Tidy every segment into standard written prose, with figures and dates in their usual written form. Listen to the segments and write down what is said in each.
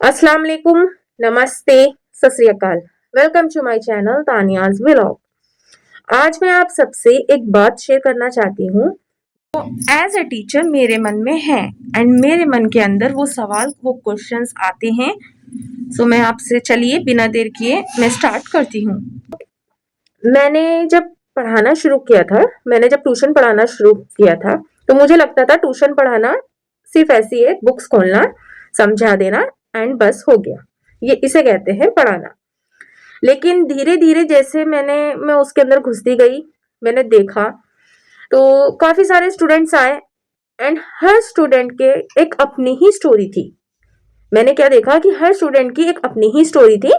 अस्सलाम वालेकुम, नमस्ते, सत श्री अकाल। Welcome to my channel Taniya's vlog. आज मैं आप सबसे एक बात शेयर करना चाहती हूँ। तो एज अ टीचर मेरे मन में है एंड मेरे मन के अंदर वो सवाल वो क्वेश्चंस आते हैं। सो मैं आपसे चलिए बिना देर किए मैं स्टार्ट करती हूँ। मैंने जब पढ़ाना शुरू किया था, मैंने जब ट्यूशन पढ़ाना शुरू किया था, तो मुझे लगता था ट्यूशन पढ़ाना सिर्फ ऐसी है, बुक्स खोलना, समझा देना एंड बस हो गया। ये इसे कहते हैं पढ़ाना। लेकिन धीरे धीरे जैसे मैं उसके अंदर घुसती गई, मैंने देखा तो काफी सारे स्टूडेंट्स आए एंड हर स्टूडेंट के एक अपनी ही स्टोरी थी। मैंने क्या देखा कि हर स्टूडेंट की एक अपनी ही स्टोरी थी।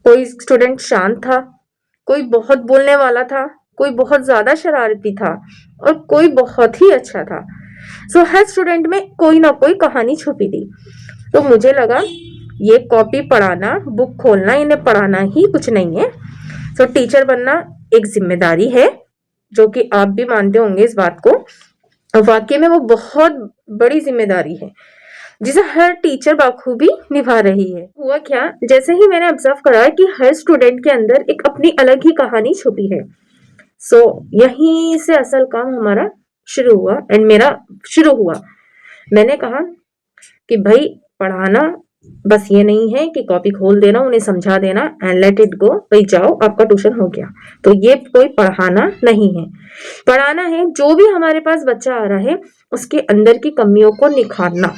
कोई स्टूडेंट शांत था, कोई बहुत बोलने वाला था, कोई बहुत ज्यादा शरारती था और कोई बहुत ही अच्छा था। सो हर स्टूडेंट में कोई ना कोई कहानी छुपी थी। तो मुझे लगा ये कॉपी पढ़ाना, बुक खोलना, इन्हें पढ़ाना ही कुछ नहीं है। सो टीचर बनना एक जिम्मेदारी है, जो कि आप भी मानते होंगे इस बात को। वाकई में वो बहुत बड़ी जिम्मेदारी है जिसे हर टीचर बाखूबी निभा रही है। हुआ क्या, जैसे ही मैंने ऑब्जर्व करा कि हर स्टूडेंट के अंदर एक अपनी अलग ही कहानी छुपी है। सो यहीं से असल काम हमारा शुरू हुआ एंड मेरा शुरू हुआ। मैंने कहा कि भाई पढ़ाना बस ये नहीं है कि कॉपी खोल देना, उन्हें समझा देना एंड लेट इट गो, भाई जाओ आपका ट्यूशन हो गया। तो ये कोई पढ़ाना नहीं है। पढ़ाना है जो भी हमारे पास बच्चा आ रहा है उसके अंदर की कमियों को निखारना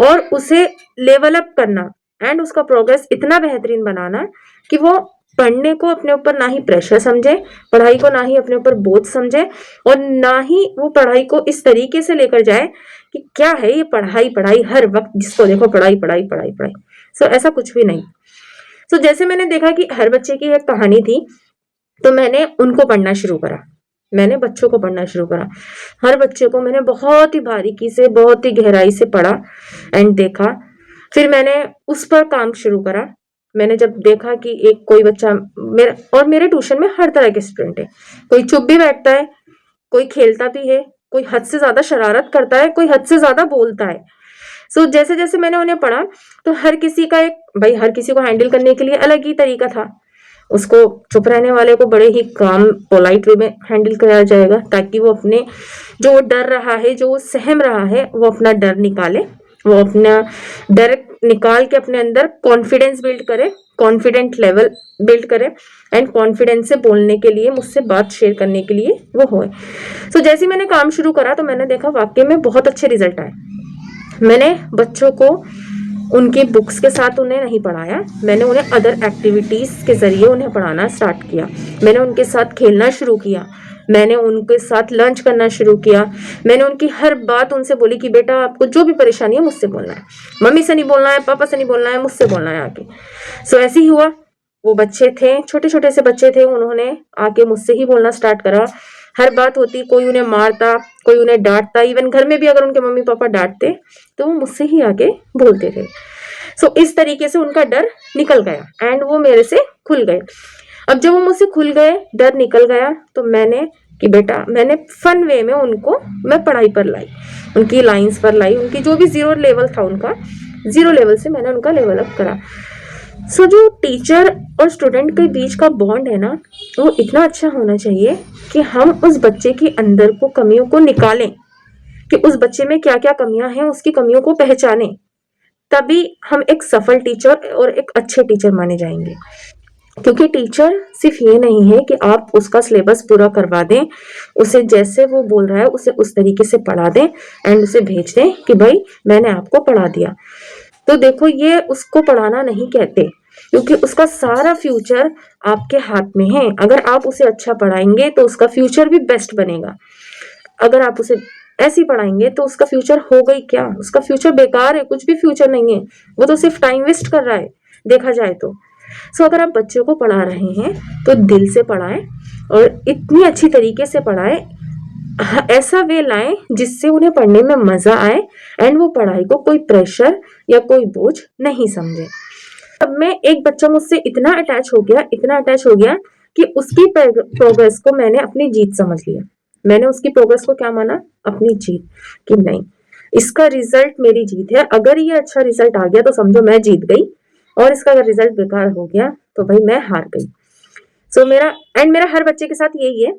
और उसे लेवल अप करना एंड उसका प्रोग्रेस इतना बेहतरीन बनाना कि वो पढ़ने को अपने ऊपर ना ही प्रेशर समझे, पढ़ाई को ना ही अपने ऊपर बोझ समझे और ना ही वो पढ़ाई को इस तरीके से लेकर जाए कि क्या है ये पढ़ाई पढ़ाई, हर वक्त जिसको देखो पढ़ाई पढ़ाई पढ़ाई पढ़ाई। सो ऐसा कुछ भी नहीं। सो जैसे मैंने देखा कि हर बच्चे की एक कहानी थी, तो मैंने उनको पढ़ना शुरू करा। मैंने बच्चों को पढ़ना शुरू करा। हर बच्चे को मैंने बहुत ही बारीकी से, बहुत ही गहराई से पढ़ा एंड देखा। फिर मैंने उस पर काम शुरू करा। मैंने जब देखा कि एक कोई बच्चा मेरे ट्यूशन में हर तरह के स्टूडेंट है। कोई चुप भी बैठता है, कोई खेलता भी है, कोई हद से ज्यादा शरारत करता है, कोई हद से ज्यादा बोलता है। सो जैसे जैसे मैंने उन्हें पढ़ा तो हर किसी का एक, भाई हर किसी को हैंडल करने के लिए अलग ही तरीका था। उसको चुप रहने वाले को बड़े ही काम पोलाइट वे में हैंडल कराया जाएगा ताकि वो अपने जो वो डर रहा है, जो वो सहम रहा है, वो अपना डर निकाले। वो अपना डर निकाल के अपने अंदर कॉन्फिडेंस बिल्ड करे, कॉन्फिडेंट लेवल बिल्ड करे एंड कॉन्फिडेंस से बोलने के लिए, मुझसे बात शेयर करने के लिए वो होए। सो जैसे ही मैंने काम शुरू करा तो मैंने देखा वाकई में बहुत अच्छे रिजल्ट आए। मैंने बच्चों को उनकी बुक्स के साथ उन्हें नहीं पढ़ाया, मैंने उन्हें अदर एक्टिविटीज के जरिए उन्हें पढ़ाना स्टार्ट किया। मैंने उनके साथ खेलना शुरू किया, मैंने उनके साथ लंच करना शुरू किया। मैंने उनकी हर बात उनसे बोली कि बेटा आपको जो भी परेशानी है मुझसे बोलना है, मम्मी से नहीं बोलना है, पापा से नहीं बोलना है, मुझसे बोलना है आके। सो ऐसे ही हुआ। वो बच्चे थे, छोटे छोटे से बच्चे थे, उन्होंने आके मुझसे ही बोलना स्टार्ट करा। हर बात होती, कोई उन्हें मारता, कोई उन्हें डांटता, इवन घर में भी अगर उनके मम्मी पापा डांटते तो वो मुझसे ही आके बोलते थे। सो इस तरीके से उनका डर निकल गया एंड वो मेरे से खुल गए। अब जब वो मुझसे खुल गए, डर निकल गया, तो मैंने कि बेटा, मैंने फन वे में उनको मैं पढ़ाई पर लाई, उनकी लाइंस पर लाई। उनकी जो भी जीरो लेवल था, उनका जीरो लेवल से मैंने उनका लेवल अप करा। सो जो टीचर और स्टूडेंट के बीच का बॉन्ड है ना, वो इतना अच्छा होना चाहिए कि हम उस बच्चे के अंदर को कमियों को निकालें, कि उस बच्चे में क्या क्या कमियां हैं, उसकी कमियों को पहचानें। तभी हम एक सफल टीचर और एक अच्छे टीचर माने जाएंगे। क्योंकि टीचर सिर्फ ये नहीं है कि आप उसका सिलेबस पूरा करवा दें, उसे जैसे वो बोल रहा है उसे उस तरीके से पढ़ा दें एंड उसे भेज दें कि भाई मैंने आपको पढ़ा दिया। तो देखो, ये उसको पढ़ाना नहीं कहते, क्योंकि उसका सारा फ्यूचर आपके हाथ में है। अगर आप उसे अच्छा पढ़ाएंगे तो उसका फ्यूचर भी बेस्ट बनेगा। अगर आप उसे ऐसे ही पढ़ाएंगे तो उसका फ्यूचर होगा ही क्या, उसका फ्यूचर बेकार है, कुछ भी फ्यूचर नहीं है। वो तो सिर्फ टाइम वेस्ट कर रहा है देखा जाए तो। सो अगर आप बच्चों को पढ़ा रहे हैं तो दिल से पढ़ाएं और इतनी अच्छी तरीके से पढ़ाएं, ऐसा वे लाएं जिससे उन्हें पढ़ने में मजा आए एंड वो पढ़ाई को कोई प्रेशर या कोई बोझ नहीं समझे। अब मैं एक बच्चा मुझसे इतना अटैच हो गया, इतना अटैच हो गया कि उसकी प्रोग्रेस को मैंने अपनी जीत समझ लिया। मैंने उसकी प्रोग्रेस को क्या माना, अपनी जीत, कि नहीं इसका रिजल्ट मेरी जीत है। अगर ये अच्छा रिजल्ट आ गया तो समझो मैं जीत गई, और इसका अगर रिजल्ट बेकार हो गया तो भाई मैं हार गई। सो मेरा हर बच्चे के साथ यही है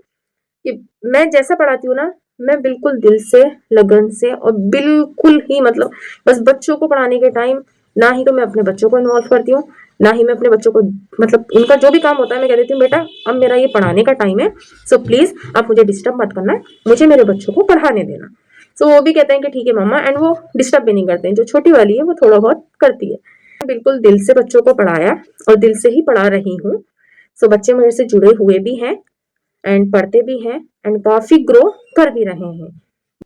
कि मैं जैसा पढ़ाती हूँ ना, मैं बिल्कुल दिल से, लगन से, और बिल्कुल ही मतलब बस बच्चों को पढ़ाने के टाइम ना ही तो मैं अपने बच्चों को इन्वॉल्व करती हूँ, ना ही मैं अपने बच्चों को मतलब उनका जो भी काम होता है मैं कह देती हूँ बेटा अब मेरा ये पढ़ाने का टाइम है, सो प्लीज आप मुझे डिस्टर्ब मत करना, मुझे मेरे बच्चों को पढ़ाने देना। सो वो भी कहते हैं कि ठीक है मम्मा, एंड वो डिस्टर्ब भी नहीं करते हैं। जो छोटी वाली है वो थोड़ा बहुत करती है। बिल्कुल दिल से बच्चों को पढ़ाया और दिल से ही पढ़ा रही हूँ। सो बच्चे मेरे से जुड़े हुए भी हैं एंड पढ़ते भी हैं एंड काफी ग्रो कर भी रहे हैं।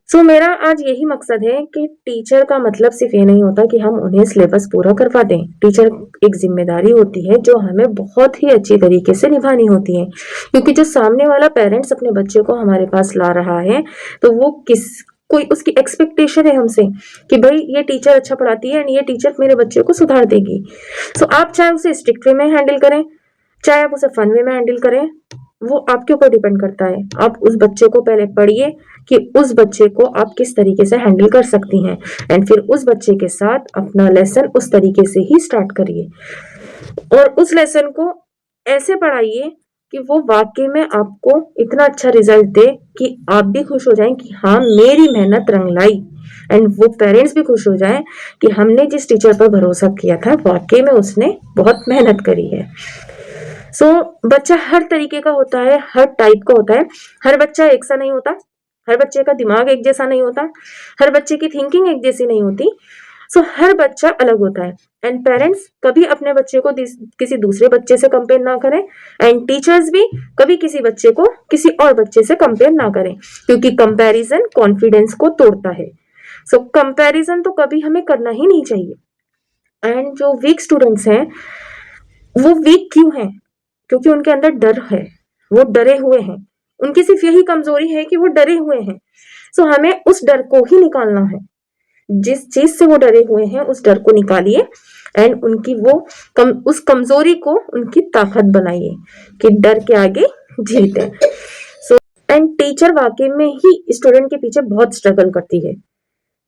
सो मेरा आज यही मकसद है कि टीचर का मतलब सिर्फ ये नहीं होता कि हम उन्हें सिलेबस पूरा करवा दें। टीचर एक जिम्मेदारी होती है जो हमें बहुत ही अच्छी तरीके से निभानी होती है, क्योंकि जो सामने वाला पेरेंट्स अपने बच्चे को हमारे पास ला रहा है तो वो कोई उसकी एक्सपेक्टेशन है हमसे कि भाई ये टीचर अच्छा पढ़ाती है एंड ये टीचर मेरे बच्चे को सुधार देगी। सो आप चाहे उसे स्ट्रिक्ट वे में हैंडल करें, चाहे आप उसे फन वे में हैंडल करें, वो आपके ऊपर डिपेंड करता है। आप उस बच्चे को पहले पढ़िए कि उस बच्चे को आप किस तरीके से हैंडल कर सकती हैं, एंड फिर उस बच्चे के साथ अपना लेसन उस तरीके से ही स्टार्ट करिए और उस लेसन को ऐसे पढ़ाइए कि वो वाकई में आपको इतना अच्छा रिजल्ट दे कि आप भी खुश हो जाएं कि हाँ मेरी मेहनत रंग लाई, एंड वो पेरेंट्स भी खुश हो जाएं कि हमने जिस टीचर पर भरोसा किया था वाकई में उसने बहुत मेहनत करी है। बच्चा हर तरीके का होता है, हर टाइप का होता है। हर बच्चा एक सा नहीं होता, हर बच्चे का दिमाग एक जैसा नहीं होता, हर बच्चे की थिंकिंग एक जैसी नहीं होती। हर बच्चा अलग होता है एंड पेरेंट्स कभी अपने बच्चे को किसी दूसरे बच्चे से कंपेयर ना करें, एंड टीचर्स भी कभी किसी बच्चे को किसी और बच्चे से कंपेयर ना करें, क्योंकि कंपैरिजन कॉन्फिडेंस को तोड़ता है। कंपैरिजन तो कभी हमें करना ही नहीं चाहिए। एंड जो वीक स्टूडेंट्स हैं वो वीक क्यों हैं? क्योंकि उनके अंदर डर है, वो डरे हुए हैं। उनकी सिर्फ यही कमजोरी है कि वो डरे हुए हैं। हमें उस डर को ही निकालना है। जिस चीज से वो डरे हुए हैं उस डर को निकालिए एंड उनकी उस कमजोरी को उनकी ताकत बनाइए कि डर के आगे जीत है। एंड टीचर वाकई में ही स्टूडेंट के पीछे बहुत स्ट्रगल करती है।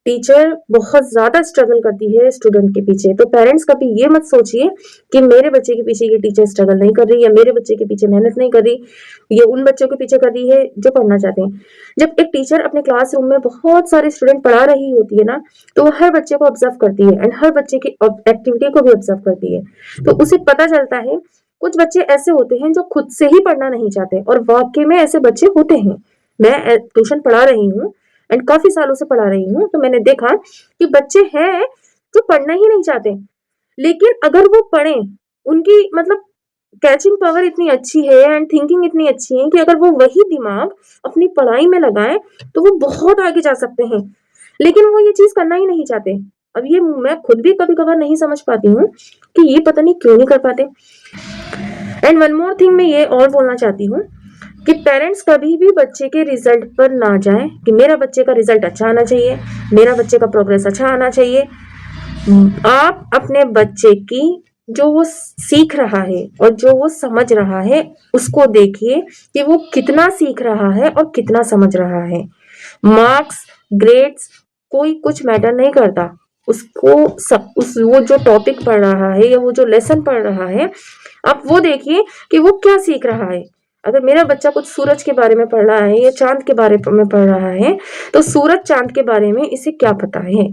टीचर बहुत ज्यादा स्ट्रगल करती है स्टूडेंट के पीछे। तो पेरेंट्स कभी ये मत सोचिए कि मेरे बच्चे के पीछे ये टीचर स्ट्रगल नहीं कर रही, या मेरे बच्चे के पीछे मेहनत नहीं कर रही, ये उन बच्चों के पीछे कर रही है जो पढ़ना चाहते हैं। जब एक टीचर अपने क्लासरूम में बहुत सारे स्टूडेंट पढ़ा रही होती है ना, तो वो हर बच्चे को ऑब्जर्व करती है एंड हर बच्चे की एक्टिविटी को भी ऑब्जर्व करती है। तो उसे पता चलता है कुछ बच्चे ऐसे होते हैं जो खुद से ही पढ़ना नहीं चाहते, और वाकई में ऐसे बच्चे होते हैं। मैं ट्यूशन पढ़ा रही हूँ एंड काफी सालों से पढ़ा रही हूँ, तो मैंने देखा कि बच्चे हैं जो पढ़ना ही नहीं चाहते, लेकिन अगर वो पढ़े, उनकी मतलब कैचिंग पावर इतनी अच्छी है एंड थिंकिंग इतनी अच्छी है कि अगर वो वही दिमाग अपनी पढ़ाई में लगाएं तो वो बहुत आगे जा सकते हैं। लेकिन वो ये चीज करना ही नहीं चाहते। अब ये मैं खुद भी कभी कभार नहीं समझ पाती हूँ कि ये पता नहीं क्यों नहीं कर पाते। एंड वन मोर थिंग मैं ये और बोलना चाहती हूँ कि पेरेंट्स कभी भी बच्चे के रिजल्ट पर ना जाएं कि मेरा बच्चे का रिजल्ट अच्छा आना चाहिए, मेरा बच्चे का प्रोग्रेस अच्छा आना चाहिए। आप अपने बच्चे की जो वो सीख रहा है और जो वो समझ रहा है उसको देखिए कि वो कितना सीख रहा है और कितना समझ रहा है। मार्क्स, ग्रेड्स कोई कुछ मैटर नहीं करता। उसको वो जो टॉपिक पढ़ रहा है या वो जो लेसन पढ़ रहा है, आप वो देखिए कि वो क्या सीख रहा है। अगर मेरा बच्चा कुछ सूरज के बारे में पढ़ रहा है या चांद के बारे में पढ़ रहा है, तो सूरज चांद के बारे में इसे क्या पता है,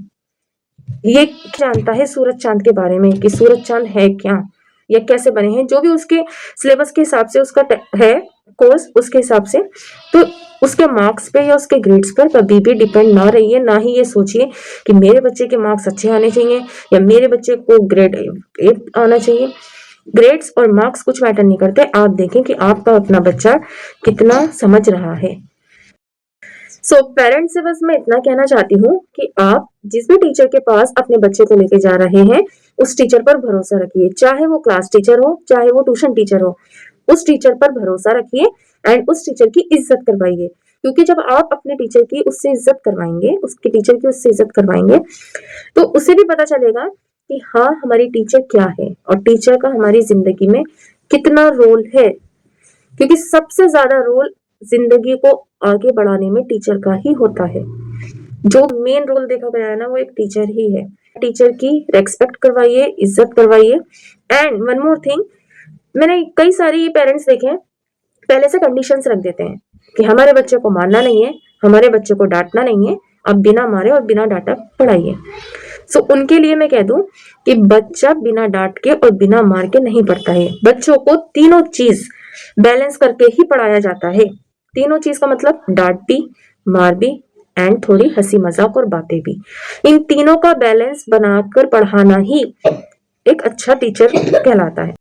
ये जानता है सूरज चांद के बारे में कि सूरज चांद है क्या या कैसे बने हैं, जो भी उसके सिलेबस के हिसाब से उसका है कोर्स, उसके हिसाब से। तो उसके मार्क्स पे या उसके ग्रेड्स पर कभी भी डिपेंड ना रहिए, ना ही ये सोचिए कि मेरे बच्चे के मार्क्स अच्छे आने चाहिए या मेरे बच्चे को ग्रेड 8 आना चाहिए। ग्रेड्स और मार्क्स कुछ मैटर नहीं करते। आप देखें कि आपका अपना बच्चा कितना समझ रहा है। पेरेंट्स से बस मैं इतना कहना चाहती हूँ कि आप जिस भी टीचर के पास अपने बच्चे को लेके जा रहे हैं उस टीचर पर भरोसा रखिए, चाहे वो क्लास टीचर हो चाहे वो ट्यूशन टीचर हो। उस टीचर पर भरोसा रखिए एंड उस टीचर की इज्जत करवाइए, क्योंकि जब आप अपने टीचर की उससे इज्जत करवाएंगे, उसके टीचर की उससे इज्जत करवाएंगे, तो उसे भी पता चलेगा कि हाँ हमारी टीचर क्या है और टीचर का हमारी जिंदगी में कितना रोल है। क्योंकि सबसे ज्यादा रोल जिंदगी को आगे बढ़ाने में टीचर का ही होता है। जो मेन रोल देखा गया है ना, वो एक टीचर ही है। टीचर की रेस्पेक्ट करवाइए, इज्जत करवाइए। एंड वन मोर थिंग, मैंने कई सारे पेरेंट्स देखे हैं, पहले से कंडीशंस रख देते हैं कि हमारे बच्चे को मारना नहीं है, हमारे बच्चे को डांटना नहीं है, अब बिना मारे और बिना डांटा पढ़ाइए। सो उनके लिए मैं कह दूं कि बच्चा बिना डांट के और बिना मार के नहीं पढ़ता है। बच्चों को तीनों चीज बैलेंस करके ही पढ़ाया जाता है। तीनों चीज का मतलब डांट भी, मार भी, एंड थोड़ी हंसी मजाक और बातें भी। इन तीनों का बैलेंस बनाकर पढ़ाना ही एक अच्छा टीचर कहलाता है।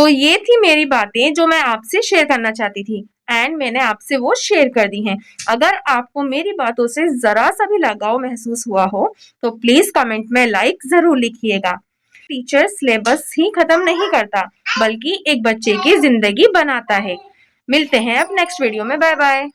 ये थी मेरी बातें जो मैं आपसे शेयर करना चाहती थी, एंड मैंने आपसे वो शेयर कर दी हैं। अगर आपको मेरी बातों से जरा सा भी लगाव महसूस हुआ हो तो प्लीज कमेंट में लाइक जरूर लिखिएगा। टीचर सिलेबस ही खत्म नहीं करता, बल्कि एक बच्चे की जिंदगी बनाता है। मिलते हैं अब नेक्स्ट वीडियो में। Bye bye.